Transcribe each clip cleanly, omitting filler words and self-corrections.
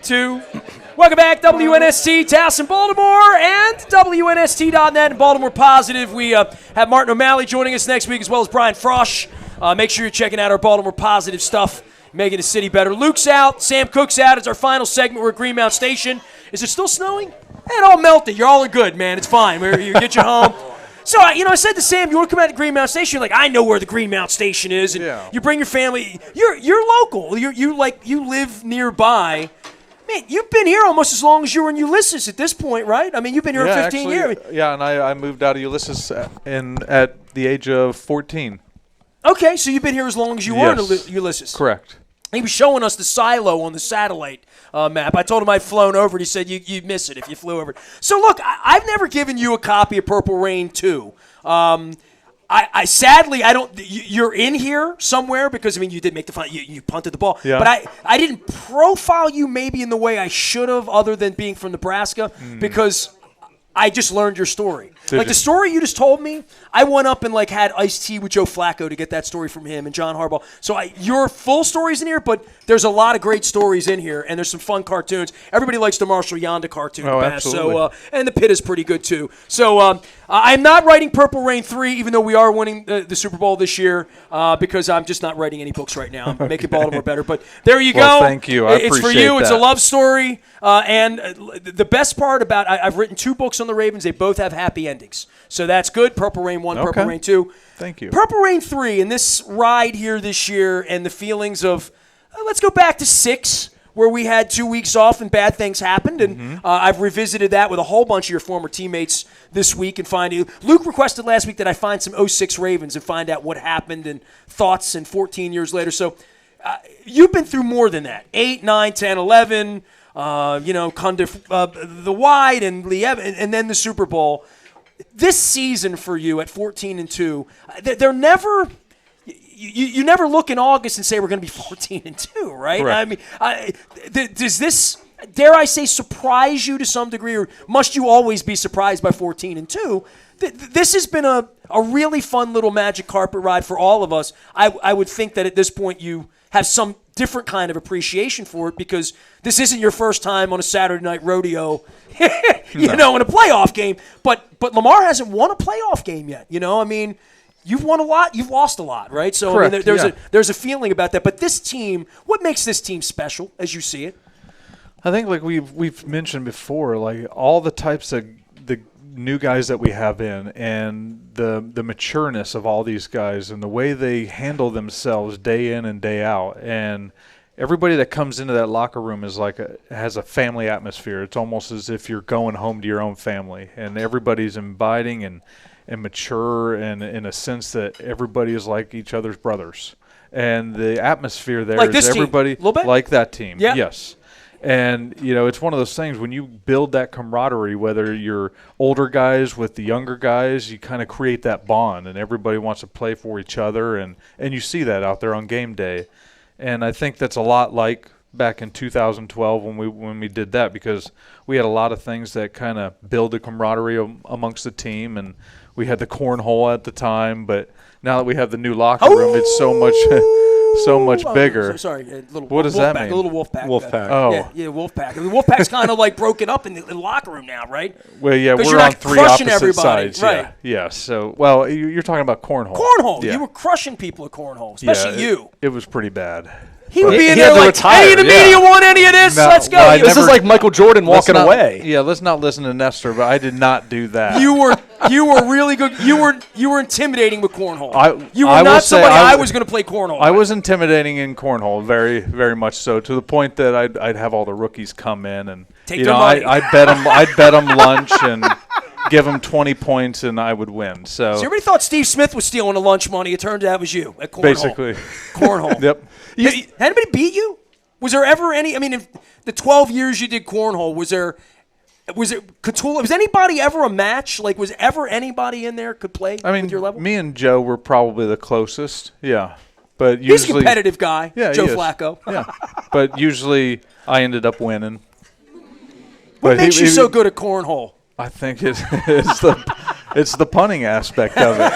2. Welcome back, WNST, Towson, Baltimore, and WNST.net and Baltimore Positive. We have Martin O'Malley joining us next week, as well as Brian Frosch. Make sure you're checking out our Baltimore Positive stuff, making the city better. Luke's out. Sam Cook's out. It's our final segment. We're at Greenmount Station. Is it still snowing? It all melted. You're all good, man. It's fine. You get you home. So, I said to Sam, you want to come out to Greenmount Station? You're like, I know where the Greenmount Station is. And you bring your family. You're local. You live nearby. Man, you've been here almost as long as you were in Ulysses at this point, right? I mean, you've been here 15 years. Yeah, and I moved out of Ulysses at the age of 14. Okay, so you've been here as long as you were in Ulysses. Correct. He was showing us the silo on the satellite map. I told him I'd flown over it. He said you'd miss it if you flew over it. So, look, I've never given you a copy of Purple Rain 2. I sadly, I don't. You're in here somewhere because you did make the fun. You punted the ball, but I didn't profile you maybe in the way I should have, other than being from Nebraska, because I just learned your story. The story you just told me, I went up and had iced tea with Joe Flacco to get that story from him and John Harbaugh. So your full story's in here, but there's a lot of great stories in here, and there's some fun cartoons. Everybody likes the Marshall Yonda cartoon. Oh, absolutely. So, and the Pit is pretty good too. So I'm not writing Purple Rain 3, even though we are winning the Super Bowl this year, because I'm just not writing any books right now. I'm making Baltimore better. But there you go. Thank you. I appreciate It's for you. That. It's a love story. And the best part about I've written 2 books on the Ravens. They both have happy endings. So that's good. Purple Rain 1, Okay. Purple Rain 2. Thank you. Purple Rain 3, and this ride here this year and the feelings of, let's go back to 6, where we had 2 weeks off and bad things happened. And I've revisited that with a whole bunch of your former teammates this week. And Luke requested last week that I find some 06 Ravens and find out what happened and thoughts and 14 years later. So you've been through more than that. 8, 9, 10, 11, the Wide and Lee Evans, and then the Super Bowl. This season for you at 14-2, they're never. You never look in August and say we're going to be 14-2, right? Correct. I mean, does this, dare I say, surprise you to some degree, or must you always be surprised by 14-2? This has been a really fun little magic carpet ride for all of us. I would think that at this point you have some different kind of appreciation for it, because this isn't your first time on a Saturday night rodeo, in a playoff game. But Lamar hasn't won a playoff game yet. You've won a lot, you've lost a lot, right? So Correct, there's a feeling about that. But this team, what makes this team special as you see it? I think we've mentioned before, all the types of the new guys that we have in, and the matureness of all these guys, and the way they handle themselves day in and day out, and everybody that comes into that locker room is has a family atmosphere. It's almost as if you're going home to your own family, and everybody's inviting and mature, and in a sense that everybody is like each other's brothers. And the atmosphere there is everybody like that team. Yeah. Yes. And, it's one of those things when you build that camaraderie, whether you're older guys with the younger guys, you kind of create that bond, and everybody wants to play for each other, and you see that out there on game day. And I think that's a lot like back in 2012 when we did that, because we had a lot of things that kind of build the camaraderie amongst the team, and we had the cornhole at the time, but now that we have the new locker room, it's so much bigger. What does that mean? A little wolf pack. Yeah, wolf pack. The wolf pack's kind of broken up in the locker room now, right? Well, yeah, we're on 3 opposite sides. Right. Yeah. So, you're talking about cornhole. Cornhole. Yeah. You were crushing people at cornhole, especially you. It was pretty bad. He would be in there any of the media want any of this? No, let's go. This is like Michael Jordan walking away. Yeah, let's not listen to Nestor, but I did not do that. You were really good. You were intimidating with cornhole. You were I not somebody I was going to play cornhole. I was intimidating in cornhole, very, very much so, to the point that I'd have all the rookies come in and take their money. I'd bet them lunch and give them 20 points, and I would win. So everybody thought Steve Smith was stealing the lunch money. It turned out it was you at cornhole. Basically. Cornhole. Yep. Had anybody beat you? Was there ever any? I mean, in the 12 years you did cornhole, was it Catula? Was anybody ever a match? Was ever anybody in there could play with your level? Me and Joe were probably the closest. Yeah. But he's a competitive guy, Joe Flacco. Yeah. But usually I ended up winning. What makes you so good at cornhole? I think it's the punting aspect of it.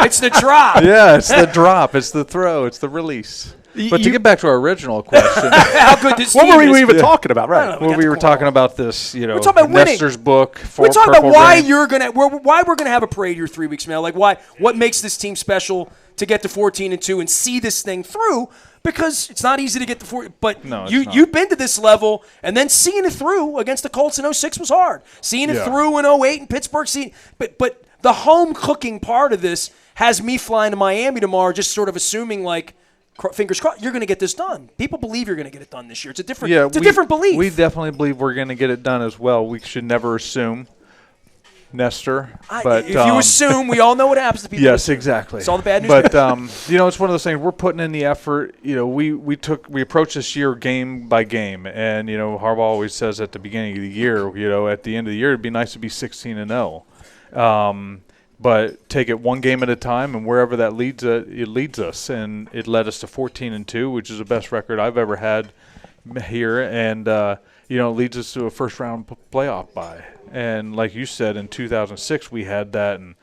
It's the drop. Yeah, it's the drop. It's the throw. It's the release. But to get back to our original question, How good this What team were we is. even talking about? Right. don't know. well, we were talking about this, you know, We're talking about winning. Nestor's book. We're talking about Purple why Rain. why we're gonna have a parade here 3 weeks from now. Like what makes this team special to get to 14-2 and see this thing through? Because it's not easy to get to 4. But No, it's not. you've been to this level, and then seeing it through against the Colts in 06 was hard. Seeing it Yeah. through in 08 in Pittsburgh, but the home cooking part of this has me flying to Miami tomorrow, just sort of assuming like. Fingers crossed, you're going to get this done. People believe you're going to get it done this year. It's a different, different belief. We definitely believe we're going to get it done as well. We should never assume, Nestor. But if you assume, we all know what happens to people. yes, exactly. It's all the bad news. But you know, it's one of those things. We're putting in the effort. You know, we approached this year game by game, and you know, Harbaugh always says at the beginning of the year, you know, at the end of the year, it'd be nice to be 16-0. But take it one game at a time, and wherever that leads, it leads us. And it led us to 14-2, which is the best record I've ever had here. And you know, it leads us to a first-round playoff bye. And like you said, in 2006 we had that, and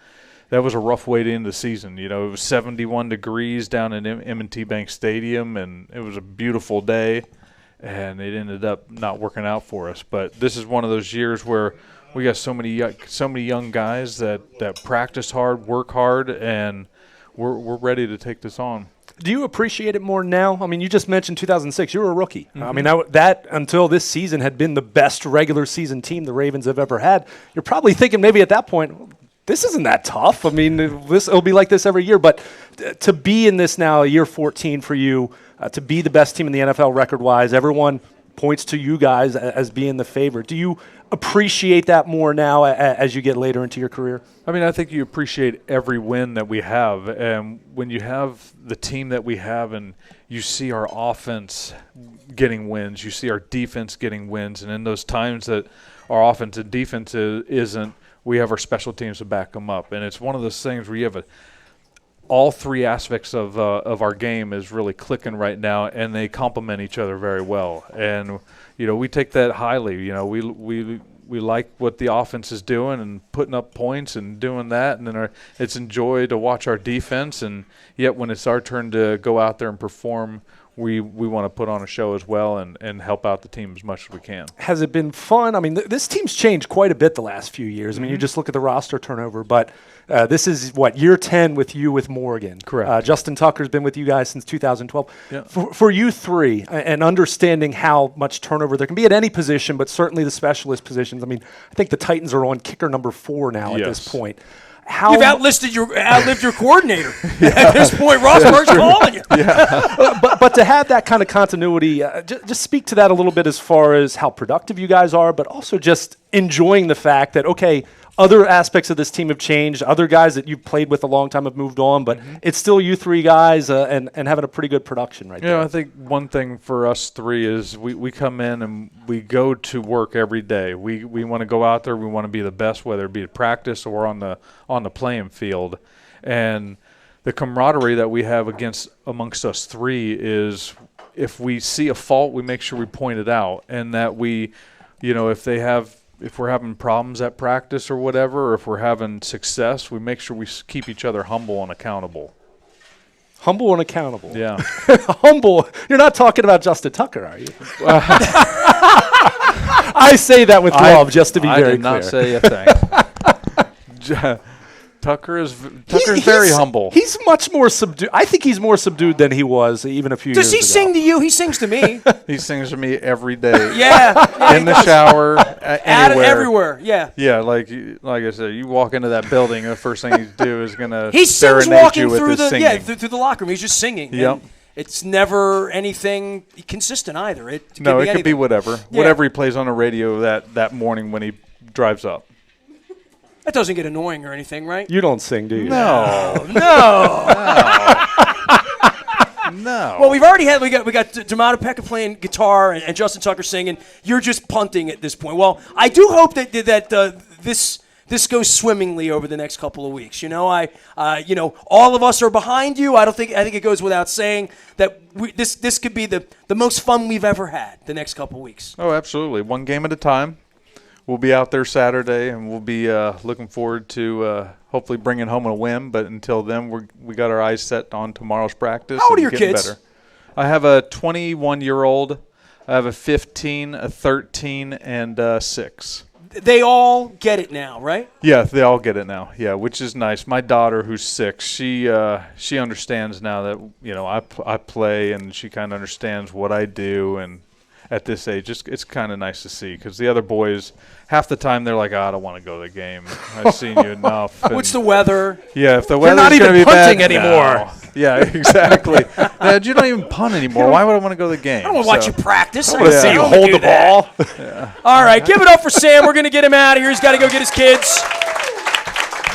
that was a rough way to end the season. You know, it was 71 degrees down in M&T Bank Stadium, and it was a beautiful day, and it ended up not working out for us. But this is one of those years where we got so many young guys that practice hard, work hard, and we're ready to take this on. Do you appreciate it more now? I mean, you just mentioned 2006. You were a rookie. I mean, that until this season had been the best regular season team the Ravens have ever had. You're probably thinking maybe at that point, this isn't that tough. I mean, it'll be like this every year. But to be in this now, year 14 for you, to be the best team in the NFL record-wise, everyone points to you guys as being the favorite. Do you appreciate that more now as you get later into your career? I mean, I think you appreciate every win that we have. And when you have the team that we have and you see our offense getting wins, you see our defense getting wins, and in those times that our offense and defense isn't, we have our special teams to back them up. And it's one of those things where you have all three aspects of our game is really clicking right now, and they complement each other very well. And you know, we take that highly. You know, we like what the offense is doing and putting up points and doing that, and then it's a joy to watch our defense. And yet, when it's our turn to go out there and perform, we want to put on a show as well and help out the team as much as we can. Has it been fun? I mean, this team's changed quite a bit the last few years. I mean, you just look at the roster turnover, but this is, year 10 with you with Morgan. Correct. Justin Tucker's been with you guys since 2012. Yeah. For you three, and understanding how much turnover there can be at any position, but certainly the specialist positions. I mean, I think the Titans are on kicker number 4 now at this point. You've outlived your coordinator. At this point, Rossberg's calling you. But to have that kind of continuity, just speak to that a little bit as far as how productive you guys are, but also just enjoying the fact that, okay, other aspects of this team have changed. Other guys that you've played with a long time have moved on, but it's still you three guys and having a pretty good production right there. Yeah, I think one thing for us three is we come in and we go to work every day. We want to go out there. We want to be the best, whether it be at practice or on the playing field. And the camaraderie that we have amongst us three is if we see a fault, we make sure we point it out, and that we, you know, if we're having problems at practice or whatever, or if we're having success, we make sure we keep each other humble and accountable. Humble and accountable. Yeah. Humble. You're not talking about Justin Tucker, are you? I say that with love, just to be very clear. I did not say a thing. Tucker's very humble. He's much more subdued. I think he's more subdued than he was even a few years ago. Does he sing to you? He sings to me. He sings to me every day. Yeah. In the shower, anywhere. Everywhere, yeah. Yeah, like I said, you walk into that building, the first thing you do is going to He sings serenade walking you with through his the singing. through the locker room. He's just singing. Yep. And it's never anything consistent either. It could It could be whatever. Yeah. Whatever he plays on the radio that morning when he drives up. That doesn't get annoying or anything, right? You don't sing, do you? No. No. Well, we got D'Amato Pekka playing guitar and Justin Tucker singing. You're just punting at this point. Well, I do hope that this goes swimmingly over the next couple of weeks. You know, all of us are behind you. I think it goes without saying that this could be the most fun we've ever had the next couple of weeks. Oh, absolutely. One game at a time. We'll be out there Saturday, and we'll be looking forward to hopefully bringing home a win. But until then, we got our eyes set on tomorrow's practice. How old are your kids? Better. I have a 21-year-old. I have a 15, a 13, and 6. They all get it now, right? Yeah, they all get it now. Yeah, which is nice. My daughter, who's 6, she understands now that I play, and she kind of understands what I do. And at this age, it's kind of nice to see, because the other boys, half the time they're like, I don't want to go to the game. I've seen you enough. What's the weather? Yeah, if the They're weather's not even gonna be punting bad, anymore. no. Yeah, exactly. Dad, you don't even punt anymore. Why would I want to go to the game? I don't want to watch you practice. I want to see you hold the ball. All right, give it up for Sam. We're going to get him out of here. He's got to go get his kids.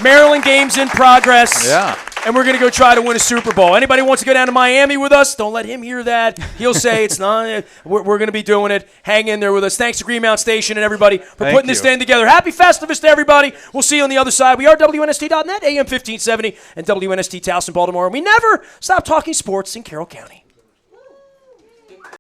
Maryland game's in progress. Yeah. And we're going to go try to win a Super Bowl. Anybody wants to go down to Miami with us, don't let him hear that. He'll say it's not. We're going to be doing it. Hang in there with us. Thanks to Greenmount Station and everybody for putting this thing together. Happy Festivus to everybody. We'll see you on the other side. We are WNST.net, AM 1570, and WNST Towson, Baltimore. And we never stop talking sports in Carroll County.